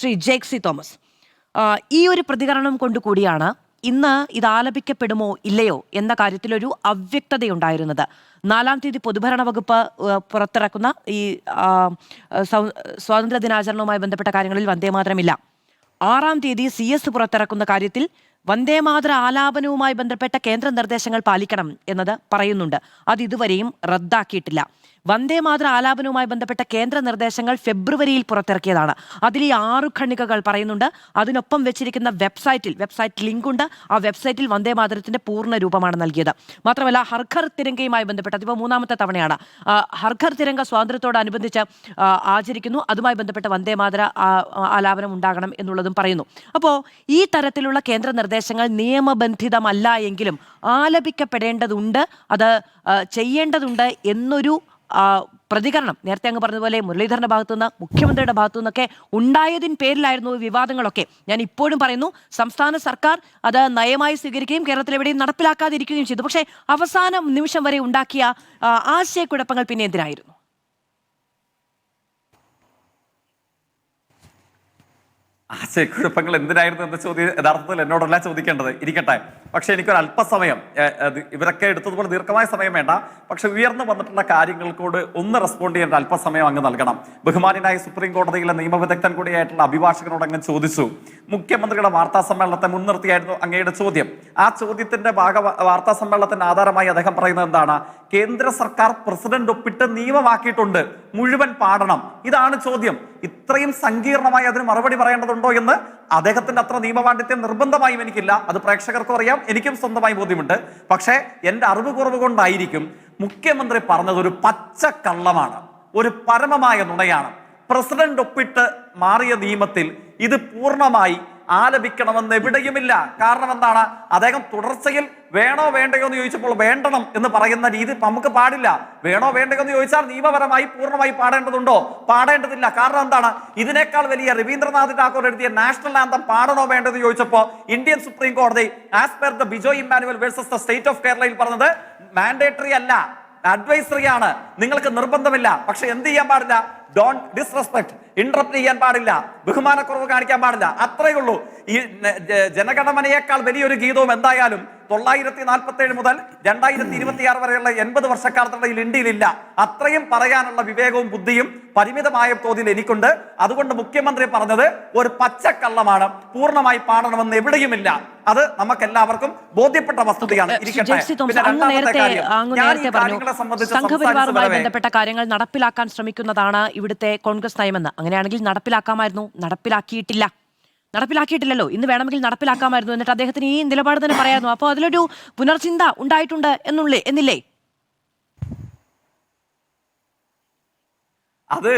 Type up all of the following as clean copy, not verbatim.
Shri ജേക്സി Thomas, ഈ ഒരു പ്രതികരണം കൊണ്ട് കൂടിയാണ് ഇന്ന് ഇത് ആലപിക്കപ്പെടുമോ ഇല്ലയോ എന്ന കാര്യത്തിലൊരു അവ്യക്തതയുണ്ടായിരുന്നത്. 4-ാം തീയതി പൊതുഭരണ വകുപ്പ് പുറത്തിറക്കുന്ന ഈ സ്വാതന്ത്ര്യ ദിനാചരണവുമായി ബന്ധപ്പെട്ട കാര്യങ്ങളിൽ വന്ദേമാതരമില്ല. 6-ാം തീയതി CS പുറത്തിറക്കുന്ന കാര്യത്തിൽ വന്ദേമാതര ആലാപനവുമായി ബന്ധപ്പെട്ട കേന്ദ്ര നിർദ്ദേശങ്ങൾ പാലിക്കണം എന്നത് പറയുന്നുണ്ട്. അത് ഇതുവരെയും റദ്ദാക്കിയിട്ടില്ല. വന്ദേമാതര ആലാപനവുമായി ബന്ധപ്പെട്ട കേന്ദ്ര നിർദ്ദേശങ്ങൾ ഫെബ്രുവരിയിൽ പുറത്തിറക്കിയതാണ്. അതിൽ ഈ 6 ഖണ്ഡികകൾ പറയുന്നുണ്ട്. അതിനൊപ്പം വെച്ചിരിക്കുന്ന വെബ്സൈറ്റ് ലിങ്ക് ഉണ്ട്. ആ വെബ്സൈറ്റിൽ വന്ദേമാതരത്തിന്റെ പൂർണ്ണ രൂപമാണ് നൽകിയത്. മാത്രമല്ല, ഹർഘർ തിരങ്കയുമായി ബന്ധപ്പെട്ട് അതിപ്പോൾ 3-ാമത്തെ തവണയാണ് ഹർഘർ തിരങ്ക സ്വാതന്ത്ര്യത്തോടനുബന്ധിച്ച് ആചരിക്കുന്നു. അതുമായി ബന്ധപ്പെട്ട വന്ദേമാതര ആലാപനം ഉണ്ടാകണം എന്നുള്ളതും പറയുന്നു. അപ്പോൾ ഈ തരത്തിലുള്ള കേന്ദ്ര നിർദ്ദേശങ്ങൾ നിയമബന്ധിതമല്ല എങ്കിലും ആലപിക്കപ്പെടേണ്ടതുണ്ട്, അത് ചെയ്യേണ്ടതുണ്ട് എന്നൊരു പ്രതികരണം നേരത്തെ അങ്ങ് പറഞ്ഞതുപോലെ മുരളീധരന്റെ ഭാഗത്തുനിന്ന്, മുഖ്യമന്ത്രിയുടെ ഭാഗത്തുനിന്നൊക്കെ ഉണ്ടായതിൻ പേരിലായിരുന്നു വിവാദങ്ങളൊക്കെ. ഞാൻ ഇപ്പോഴും പറയുന്നു, സംസ്ഥാന സർക്കാർ അത് നയമായി സ്വീകരിക്കുകയും കേരളത്തിൽ എവിടെയും നടപ്പിലാക്കാതിരിക്കുകയും ചെയ്തു. പക്ഷേ അവസാന നിമിഷം വരെ ഉണ്ടാക്കിയ ആശയക്കുഴപ്പങ്ങൾ പിന്നെ എന്തിനായിരുന്നു? ആശയക്കുഴപ്പങ്ങൾ എന്തിനായിരുന്നു എന്ന ചോദ്യം യഥാർത്ഥത്തിൽ എന്നോടല്ല ചോദിക്കേണ്ടത്. ഇരിക്കട്ടെ, പക്ഷെ എനിക്കൊരു അല്പസമയം, ഇവരൊക്കെ എടുത്തതുപോലെ ദീർഘമായ സമയം വേണ്ട, പക്ഷെ ഉയർന്നു വന്നിട്ടുള്ള കാര്യങ്ങൾക്കോട് ഒന്ന് റെസ്പോണ്ട് ചെയ്യാൻ അല്പസമയം അങ്ങ് നൽകണം. ബഹുമാനായ സുപ്രീം കോടതിയിലെ നിയമവിദഗ്ധൻ കൂടിയായിട്ടുള്ള അഭിഭാഷകനോട് അങ്ങ് ചോദിച്ചു. മുഖ്യമന്ത്രിയുടെ വാർത്താ സമ്മേളനത്തെ മുൻനിർത്തിയായിരുന്നു അങ്ങയുടെ ചോദ്യം. ആ ചോദ്യത്തിന്റെ വാർത്താ സമ്മേളനത്തിന്റെ ആധാരമായി അദ്ദേഹം പറയുന്നത് എന്താണ്? കേന്ദ്ര സർക്കാർ പ്രസിഡന്റ് ഒപ്പിട്ട് നിയമമാക്കിയിട്ടുണ്ട്, മുഴുവൻ പാടണം. ഇതാണ് ചോദ്യം. ഇത്രയും സങ്കീർണമായി അതിന് മറുപടി പറയേണ്ടതുണ്ടോ എന്ന് അദ്ദേഹത്തിന്റെ അത്ര നിയമപാണ്ഡിത്യം നിർബന്ധമായും എനിക്കില്ല. അത് പ്രേക്ഷകർക്കും അറിയാം, എനിക്കും സ്വന്തമായി ബോധ്യമുണ്ട്. പക്ഷേ എന്റെ അറിവ് കുറവ് കൊണ്ടായിരിക്കും മുഖ്യമന്ത്രി പറഞ്ഞത് ഒരു പച്ചക്കള്ളമാണ്, ഒരു പരമമായ നുണയാണ്. പ്രസിഡന്റ് ഒപ്പിട്ട് മാറിയ നിയമത്തിൽ ഇത് പൂർണ്ണമായി ആലപിക്കണമെന്ന് എവിടെയുമില്ല. കാരണം എന്താണ്? അദ്ദേഹം തുടർച്ചയിൽ വേണോ വേണ്ടയോ എന്ന് ചോദിച്ചപ്പോൾ വേണ്ടണം എന്ന് പറയുന്ന രീതി നമുക്ക് പാടില്ല. വേണോ വേണ്ടയോ എന്ന് ചോദിച്ചാൽ നിയമപരമായി പൂർണ്ണമായി പാടേണ്ടതുണ്ടോ? പാടേണ്ടതില്ല. കാരണം എന്താണ്? ഇതിനേക്കാൾ വലിയ രവീന്ദ്രനാഥ് ടാഗോർ എഴുതിയ നാഷണൽ ആന്തം പാടണോ വേണ്ടത് ചോദിച്ചപ്പോൾ ഇന്ത്യൻ സുപ്രീം കോടതി as per the Bijoy Emmanuel versus the state of കേരളയിൽ പറഞ്ഞത് മാൻഡേറ്ററി അല്ല, അഡ്വൈസറി ആണ്, നിങ്ങൾക്ക് നിർബന്ധമില്ല. പക്ഷെ എന്ത് ചെയ്യാൻ പാടില്ല? ഡോണ്ട് ഡിസ്റെസ്പെക്ട്, ഇന്ററപ്റ്റ് ചെയ്യാൻ പാടില്ല, ബഹുമാനക്കുറവ് കാണിക്കാൻ പാടില്ല. അത്രയേ ഉള്ളൂ. ഈ ജനഗണമനയേക്കാൾ വലിയൊരു ഗീതവും എന്തായാലും 947 മുതൽ 2026 വരെയുള്ള 80 വർഷക്കാലത്തിനിടയിൽ ഇന്ത്യയിലില്ല. അത്രയും പറയാനുള്ള വിവേകവും ബുദ്ധിയും പരിമിതമായ തോതിൽ എനിക്കുണ്ട്. അതുകൊണ്ട് മുഖ്യമന്ത്രി പറഞ്ഞത് ഒരു പച്ചക്കള്ളമാണ്, പൂർണ്ണമായി പാടണമെന്ന് എവിടെയുമില്ല. അത് നമുക്ക് എല്ലാവർക്കും ബോധ്യപ്പെട്ട വസ്തുതയാണ്. സംഘപരിവാറുമായി ബന്ധപ്പെട്ട കാര്യങ്ങൾ നടപ്പിലാക്കാൻ ശ്രമിക്കുന്നതാണ് ഇവിടുത്തെ കോൺഗ്രസ് നയമെന്ന്. അങ്ങനെയാണെങ്കിൽ നടപ്പിലാക്കിയിട്ടില്ലല്ലോ. ഇന്ന് വേണമെങ്കിൽ നടപ്പിലാക്കാമായിരുന്നു. എന്നിട്ട് അദ്ദേഹത്തിന് ഈ നിലപാട് തന്നെ പറയായിരുന്നു. അപ്പോൾ അതിലൊരു പുനർചിന്ത ഉണ്ടായിട്ടുണ്ട് എന്നില്ലേ? അത്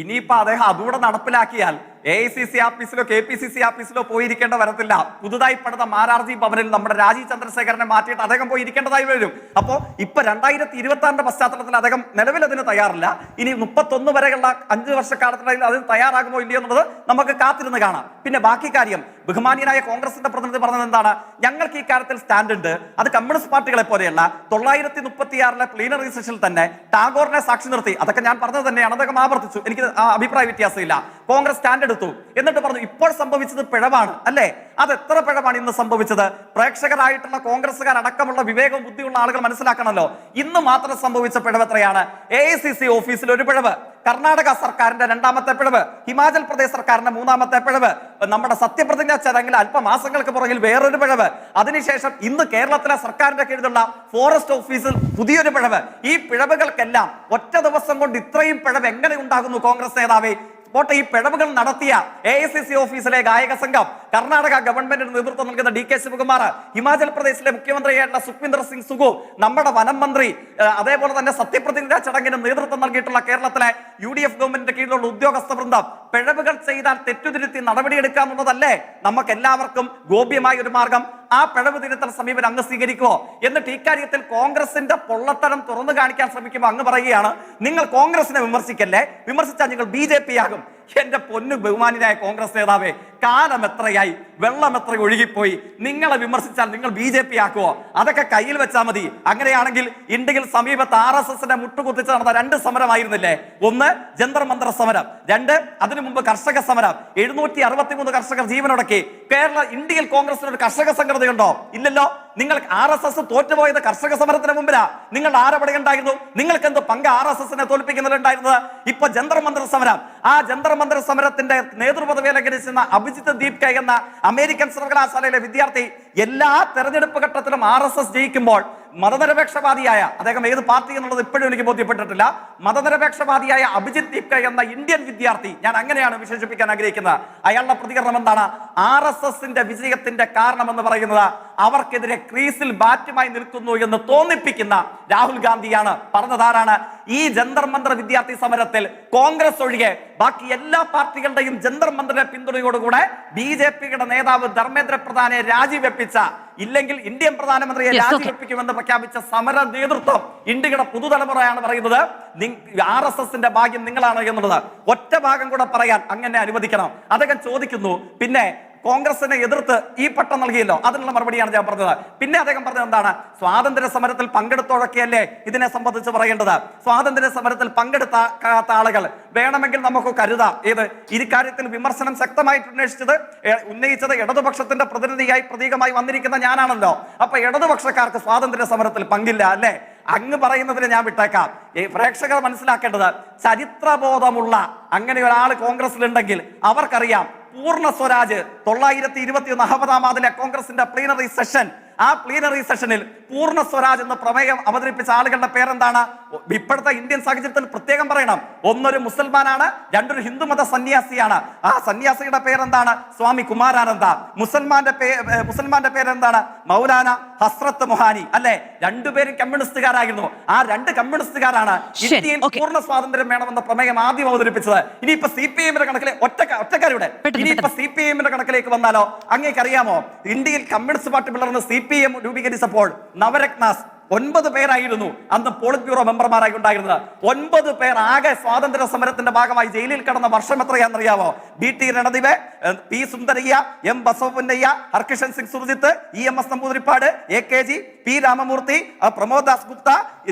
ഇനിയിപ്പോ അദ്ദേഹം അതുകൂടെ നടപ്പിലാക്കിയാൽ AICC ആഫീസിലോ KPCC ആഫീസിലോ പോയിരിക്കേണ്ട വരത്തില്ല. പുതുതായി പണിത മാരാർജി ഭവനിൽ നമ്മുടെ രാജീവ് ചന്ദ്രശേഖരനെ മാറ്റിയിട്ട് അദ്ദേഹം പോയിരിക്കേണ്ടതായി വരും. അപ്പോ ഇപ്പൊ 2026 പശ്ചാത്തലത്തിൽ അദ്ദേഹം നിലവിൽ അതിന് തയ്യാറില്ല. ഇനി 31 വരെയുള്ള 5 വർഷക്കാലത്തിനിടയിൽ അതിന് തയ്യാറാകുമോ ഇല്ലയോ എന്നുള്ളത് നമുക്ക് കാത്തിരുന്ന് കാണാം. പിന്നെ ബാക്കി കാര്യം, ബഹുമാനിയനായ കോൺഗ്രസിന്റെ പ്രതിനിധി പറഞ്ഞത് എന്താണ്? ഞങ്ങൾക്ക് ഈ കാര്യത്തിൽ സ്റ്റാൻഡ് ഉണ്ട്. അത് കമ്മ്യൂണിസ്റ്റ് പാർട്ടികളെ പോലെയല്ല. 936 പ്ലീനറി സെഷനിൽ തന്നെ ടാഗോറിനെ സാക്ഷി നിർത്തി. അതൊക്കെ ഞാൻ പറഞ്ഞത് തന്നെയാണ്, അദ്ദേഹം ആവർത്തിച്ചു. എനിക്ക് അഭിപ്രായ വ്യത്യാസമില്ല. കോൺഗ്രസ് സ്റ്റാൻഡ് എടുത്തു. എന്നിട്ട് പറഞ്ഞു ഇപ്പോൾ സംഭവിച്ചത് പിഴവാണ് അല്ലേ? അത് എത്ര പിഴവാണ് ഇന്ന് സംഭവിച്ചത്? പ്രേക്ഷകരായിട്ടുള്ള കോൺഗ്രസുകാർ അടക്കമുള്ള വിവേകവും ബുദ്ധിയുള്ള ആളുകൾ മനസ്സിലാക്കണമല്ലോ. ഇന്ന് മാത്രം സംഭവിച്ച പിഴവ് എത്രയാണ്? AICC ഓഫീസിൽ ഒരു പിഴവ്, കർണാടക സർക്കാരിന്റെ 2ാമത്തെ പിഴവ്, ഹിമാചൽ പ്രദേശ് സർക്കാരിന്റെ 3ാമത്തെ പിഴവ്, നമ്മുടെ സത്യപ്രതിജ്ഞാ ചടങ്ങിൽ അല്പമാസങ്ങൾക്ക് പുറകിൽ വേറൊരു പിഴവ്, അതിനുശേഷം ഇന്ന് കേരളത്തിലെ സർക്കാരിന്റെ കീഴിലുള്ള ഫോറസ്റ്റ് ഓഫീസിൽ പുതിയൊരു പിഴവ്. ഈ പിഴവുകൾക്കെല്ലാം ഒറ്റ ദിവസം കൊണ്ട് ഇത്രയും പിഴവ് എങ്ങനെ ഉണ്ടാകുന്നു? കോൺഗ്രസ് നേതാവേ, പോട്ടെ, ഈ പിഴവുകൾ നടത്തിയ AICC ഓഫീസിലെ ഗായക സംഘം, കർണാടക ഗവൺമെന്റിന് നേതൃത്വം നൽകുന്ന DK ശിവകുമാർ, ഹിമാചൽ പ്രദേശിലെ മുഖ്യമന്ത്രിയായിട്ടുള്ള സുഖ്വിന്ദർ സിംഗ് സുഖു, നമ്മുടെ വനം മന്ത്രി, അതേപോലെ തന്നെ സത്യപ്രതിജ്ഞാ ചടങ്ങിന് നേതൃത്വം നൽകിയിട്ടുള്ള കേരളത്തിലെ UDF ഗവൺമെന്റിന്റെ കീഴിലുള്ള ഉദ്യോഗസ്ഥ വൃന്ദം, പിഴവുകൾ ചെയ്താൽ തെറ്റുതിരുത്തി നടപടിയെടുക്കാമെന്നതല്ലേ നമുക്ക് എല്ലാവർക്കും ഗോപ്യമായ ഒരു മാർഗം? ആ പിഴവ് തിരുത്തൽ സമീപനം അങ്ങ് സ്വീകരിക്കുമോ? എന്നിട്ട് ഇക്കാര്യത്തിൽ കോൺഗ്രസിന്റെ പൊള്ളത്തരം തുറന്നു കാണിക്കാൻ ശ്രമിക്കുമ്പോൾ അങ്ങ് പറയുകയാണ്, നിങ്ങൾ കോൺഗ്രസിനെ വിമർശിക്കല്ലേ, വിമർശിച്ചാൽ നിങ്ങൾ BJP ആകും. എന്റെ പൊന്നു ബഹുമാനായ കോൺഗ്രസ് നേതാവേ, കാലം എത്രയായി, വെള്ളം എത്ര ഒഴുകിപ്പോയി. നിങ്ങളെ വിമർശിച്ചാൽ നിങ്ങൾ BJP ആക്കുവോ? അതൊക്കെ കയ്യിൽ വെച്ചാൽ മതി. അങ്ങനെയാണെങ്കിൽ ഇന്ത്യയിൽ സമീപത്ത് RSSന്റെ മുട്ടുകുത്തിച്ച് നടന്ന 2 സമരമായിരുന്നില്ലേ? ഒന്ന് ജന്തർ മന്ദർ സമരം, 2 അതിനു മുമ്പ് കർഷക സമരം. 763 കർഷകർ ജീവനൊടുക്കി. ഇന്ത്യയിൽ കോൺഗ്രസിന് ഒരു കർഷക സംഘടനയുണ്ടോ? ഇല്ലല്ലോ. നിങ്ങൾ RSS തോറ്റുപോയത് കർഷക സമരത്തിന് മുമ്പിലാ. നിങ്ങൾ ആരവിടെ ഉണ്ടായിരുന്നു? നിങ്ങൾക്ക് എന്ത് പങ്ക് RSSനെ തോൽപ്പിക്കുന്നതിലുണ്ടായിരുന്നത്? ഇപ്പൊ ജന്തർ മന്ദർ സമരം, ആ ജന്തർ മന്ദർ സമരത്തിന്റെ നേതൃപദവി അലങ്കരിച്ചിരുന്ന അഭിജിത്ത് ദീപ്ക എന്ന അമേരിക്കൻ സർവകലാശാലയിലെ വിദ്യാർത്ഥി എല്ലാ തെരഞ്ഞെടുപ്പ് ഘട്ടത്തിലും RSS ജയിക്കുമ്പോൾ മതനിരപേക്ഷവാദിയായ, അദ്ദേഹം ഏത് പാർട്ടി എന്നുള്ളത് ഇപ്പോഴും എനിക്ക് ബോധ്യപ്പെട്ടിട്ടില്ല, മതനിരപേക്ഷവാദിയായ അഭിജിത്ത് ദീപ്ക എന്ന ഇന്ത്യൻ വിദ്യാർത്ഥി, ഞാൻ അങ്ങനെയാണ് വിശേഷിപ്പിക്കാൻ ആഗ്രഹിക്കുന്നത്, അയാളുടെ പ്രതികരണം എന്താണ്? RSSന്റെ വിജയത്തിന്റെ കാരണമെന്ന് പറയുന്നത് അവർക്കെതിരെ ക്രീസിൽ ബാറ്റുമായി നിൽക്കുന്നു എന്ന് തോന്നിപ്പിക്കുന്ന രാഹുൽ ഗാന്ധിയാണ്. പറഞ്ഞതാരാണ്? ഈ ജന്തർ മന്ദർ വിദ്യാർത്ഥി സമരത്തിൽ കോൺഗ്രസ് ഒഴികെ ബാക്കി എല്ലാ പാർട്ടികളുടെയും ജന്തർ മന്ദറിന്റെ പിന്തുണയോടുകൂടെ BJPയുടെ നേതാവ് ധർമ്മേന്ദ്ര പ്രധാനെ രാജിവെപ്പിച്ച, ഇല്ലെങ്കിൽ ഇന്ത്യൻ പ്രധാനമന്ത്രിയെ രാജിവെപ്പിക്കുമെന്ന് പ്രഖ്യാപിച്ച സമര നേതൃത്വം ഇന്ത്യയുടെ പുതുതലമുറയാണ് പറയുന്നത് RSSന്റെ ഭാഗ്യം നിങ്ങളാണ് എന്നുള്ളത്. ഒറ്റ ഭാഗം കൂടെ പറയാൻ അങ്ങനെ അനുവദിക്കണം. അദ്ദേഹം ചോദിക്കുന്നു, പിന്നെ കോൺഗ്രസിനെ എതിർത്ത് ഈ പട്ടം നൽകിയല്ലോ, അതിനുള്ള മറുപടിയാണ് ഞാൻ പറഞ്ഞത്. പിന്നെ അദ്ദേഹം പറഞ്ഞത് എന്താണ്? സ്വാതന്ത്ര്യ സമരത്തിൽ പങ്കെടുത്തോഴൊക്കെയല്ലേ ഇതിനെ സംബന്ധിച്ച് പറയേണ്ടത്. സ്വാതന്ത്ര്യ സമരത്തിൽ പങ്കെടുത്ത ആളുകൾ വേണമെങ്കിൽ നമുക്ക് കരുതാം. ഏത് ഇക്കാര്യത്തിൽ വിമർശനം ശക്തമായിട്ട് ഉന്നയിച്ചത് ഇടതുപക്ഷത്തിന്റെ പ്രതിനിധിയായി പ്രതീകമായി വന്നിരിക്കുന്ന ഞാനാണല്ലോ. അപ്പൊ ഇടതുപക്ഷക്കാർക്ക് സ്വാതന്ത്ര്യ സമരത്തിൽ പങ്കില്ല അല്ലേ? അങ്ങ് പറയുന്നതിന് ഞാൻ വിട്ടേക്കാം. പ്രേക്ഷകർ മനസ്സിലാക്കേണ്ടത്, ചരിത്രബോധമുള്ള അങ്ങനെ ഒരാൾ കോൺഗ്രസിലുണ്ടെങ്കിൽ അവർക്കറിയാം പൂർണ്ണ സ്വരാജ് 921 അഹമ്മദാബാദിലെ കോൺഗ്രസിന്റെ പ്ലീനറി സെഷൻ, ആ പ്ലീനറി സെഷനിൽ പൂർണ്ണ സ്വരാജ് എന്ന പ്രമേയം അവതരിപ്പിച്ച ആളുകളുടെ പേരെന്താണ്? ഇപ്പോഴത്തെ ഇന്ത്യൻ സാഹചര്യത്തിൽ പ്രത്യേകം പറയണം. ഒന്നൊരു മുസൽമാനാണ്, രണ്ടൊരു ഹിന്ദുമത സന്യാസിയാണ്. ആ സന്യാസിയുടെ പേരെന്താണ്? സ്വാമി കുമാരാനന്ദ. മുസൽമാന്റെ പേരെന്താണ്? മൗലാന ഹസ്രത്ത് മൊഹാനി അല്ലെ? രണ്ടുപേരും കമ്മ്യൂണിസ്റ്റുകാരായിരുന്നു. ആ 2 കമ്മ്യൂണിസ്റ്റുകാരാണ് ഇന്ത്യയിൽ പൂർണ്ണ സ്വാതന്ത്ര്യം വേണമെന്ന പ്രമേയം ആദ്യം അവതരിപ്പിച്ചത്. ഇനിയിപ്പോ CPIMന്റെ കണക്കിലെ ഒറ്റക്കാരുടെ ഇനിയിപ്പോ CPIMന്റെ കണക്കിലേക്ക് വന്നാലോ, അങ്ങേക്ക് അറിയാമോ? ഇന്ത്യയിൽ കമ്മ്യൂണിസ്റ്റ് പാർട്ടി പിളർന്ന് CPIM രൂപീകരിച്ചപ്പോൾ നവരത്നാസ് 9 പേരായിരുന്നു അന്ന് പോളിറ്റ് ബ്യൂറോ മെമ്പർമാരായി ഉണ്ടായിരുന്നത്. 9 പേർ ആകെ സ്വാതന്ത്ര്യ സമരത്തിന്റെ ഭാഗമായി ജയിലിൽ കിടന്ന വർഷം എത്രയാണെന്നറിയാമോ? BT Ranadive, P Sundarayya, M ബസവപുന്നയ്യ, Harkishan Singh Surjit, EMS Namboodiripad, AKG, P Ramamurthy, Pramod Das Gupta,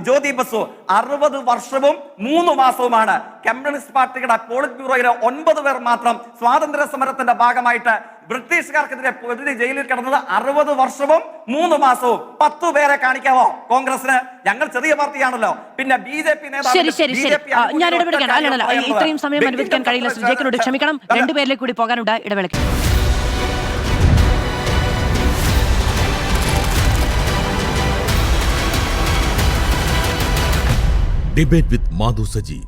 ജ്യോതി ബസു. 60 വർഷവും 3 മാസവുമാണ് കമ്മ്യൂണിസ്റ്റ് പാർട്ടിയുടെ പോളിറ്റ് ബ്യൂറോയിലെ 9 പേർ മാത്രം സ്വാതന്ത്ര്യ സമരത്തിന്റെ ഭാഗമായിട്ട് ബ്രിട്ടീഷുകാർക്കെതിരെ ജയിലിൽ കിടന്നത്. 60 വർഷവും 3 മാസവും. 10 പേരെ കാണിക്കാവോ കോൺഗ്രസിന്? ഞങ്ങൾ ചെറിയ പാർട്ടിയാണല്ലോ. പിന്നെ BJP ഞാൻ ഇടപെടുകയാണ്. അല്ലല്ല, ഇത്രയും സമയം അനുവദിക്കാൻ കഴിയില്ല. സുജയ്ക്കനോട് ക്ഷമിക്കണം. 2 പേരിലേക്ക് കൂടി പോകാനുണ്ട്. ഇടവേളയ്ക്ക് ഡിബേറ്റ് വിത്ത് മാധു സജി.